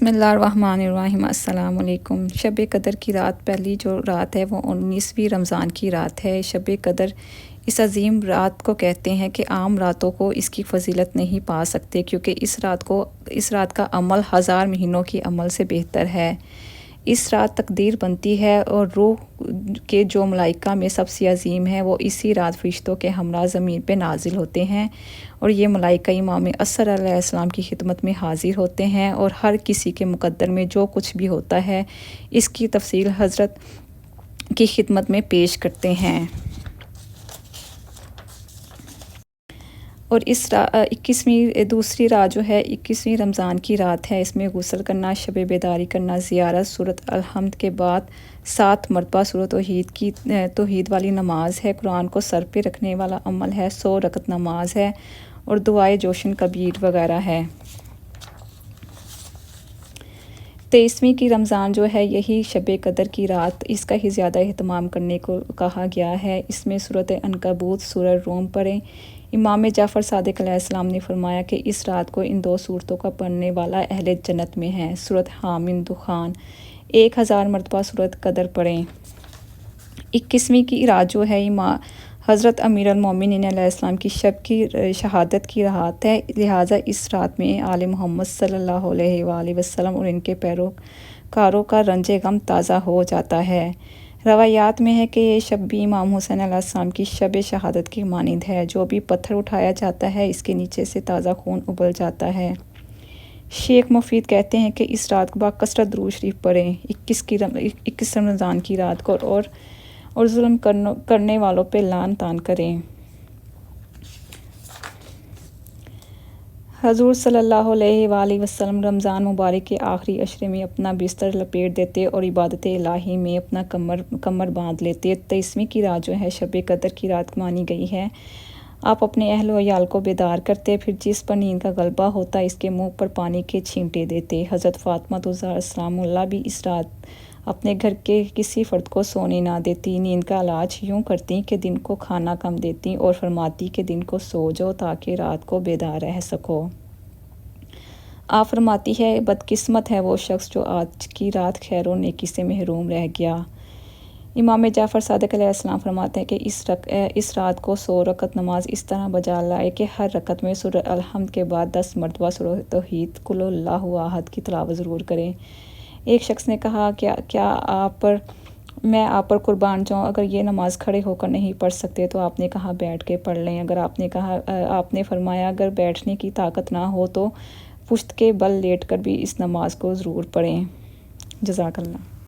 بسم اللہ الرحمن الرحیم۔ السلام علیکم۔ شب قدر کی رات، پہلی جو رات ہے وہ 19ویں رمضان کی رات ہے۔ شب قدر اس عظیم رات کو کہتے ہیں کہ عام راتوں کو اس کی فضیلت نہیں پا سکتے، کیونکہ اس رات کا عمل 1000 مہینوں کی عمل سے بہتر ہے۔ اس رات تقدیر بنتی ہے اور روح کے جو ملائکہ میں سب سے عظیم ہے وہ اسی رات فرشتوں کے ہمراہ زمین پہ نازل ہوتے ہیں، اور یہ ملائکہ امام اصغر علیہ السلام کی خدمت میں حاضر ہوتے ہیں، اور ہر کسی کے مقدر میں جو کچھ بھی ہوتا ہے اس کی تفصیل حضرت کی خدمت میں پیش کرتے ہیں۔ اور اس دوسری رات جو ہے 21ویں رمضان کی رات ہے۔ اس میں غسل کرنا، شب بیداری کرنا، زیارت، سورۃ الحمد کے بعد 7 مرتبہ سورۃ توحید والی نماز ہے، قرآن کو سر پہ رکھنے والا عمل ہے، 100 رکعت نماز ہے، اور دعائے جوشن کبیر وغیرہ ہے۔ 23ویں کی رمضان جو ہے یہی شب قدر کی رات، اس کا ہی زیادہ اہتمام کرنے کو کہا گیا ہے۔ اس میں سورۃ عنکبوت، سورہ روم پڑھیں۔ امام جعفر صادق علیہ السلام نے فرمایا کہ اس رات کو ان 2 سورتوں کا پڑھنے والا اہل جنت میں ہے۔ سورۃ حامیم دخان، 1000 مرتبہ سورۃ قدر پڑھیں۔ 21ویں کی رات جو ہے حضرت امیر المومنین علیہ السلام کی شب کی شہادت کی رات ہے، لہٰذا اس رات میں آل محمد صلی اللہ علیہ وآلہ وسلم اور ان کے پیروکاروں کا رنج غم تازہ ہو جاتا ہے۔ روایات میں ہے کہ یہ شب بھی امام حسین علیہ السلام کی شب شہادت کی مانند ہے۔ جو بھی پتھر اٹھایا جاتا ہے اس کے نیچے سے تازہ خون ابل جاتا ہے۔ شیخ مفید کہتے ہیں کہ اس رات کو بکثرت درود شریف پڑھیں 21 رمضان کی رات کو، اور ظلم کرنے والوں پہ لعن طعن کریں۔ حضور صلی اللہ علیہ وآلہ وسلم رمضان مبارک کے آخری عشرے میں اپنا بستر لپیٹ دیتے اور عبادت الہی میں اپنا کمر باندھ لیتے۔ 23ویں کی رات جو ہے شب قدر کی رات مانی گئی ہے۔ آپ اپنے اہل و عیال کو بیدار کرتے، پھر جس پر نیند کا غلبہ ہوتا اس کے منہ پر پانی کے چھینٹے دیتے۔ حضرت فاطمہ الزہرا سلام اللہ بھی اس رات اپنے گھر کے کسی فرد کو سونے نہ دیتی، نیند کا علاج یوں کرتی کہ دن کو کھانا کم دیتی اور فرماتی کہ دن کو سو جاؤ تاکہ رات کو بیدار رہ سکو۔ آپ فرماتی ہے بدقسمت ہے وہ شخص جو آج کی رات خیر و نیکی سے محروم رہ گیا۔ امام جعفر صادق علیہ السلام فرماتے ہیں کہ اس رات کو 100 رکعت نماز اس طرح بجا لائے کہ ہر رکعت میں سورۃ الحمد کے بعد 10 مرتبہ سورۃ توحید قل اللہ احد کی تلاوت ضرور کریں۔ ایک شخص نے کہا کیا میں آپ پر قربان جاؤں، اگر یہ نماز کھڑے ہو کر نہیں پڑھ سکتے تو آپ نے کہا بیٹھ کے پڑھ لیں۔ آپ نے فرمایا اگر بیٹھنے کی طاقت نہ ہو تو پشت کے بل لیٹ کر بھی اس نماز کو ضرور پڑھیں۔ جزاک اللہ۔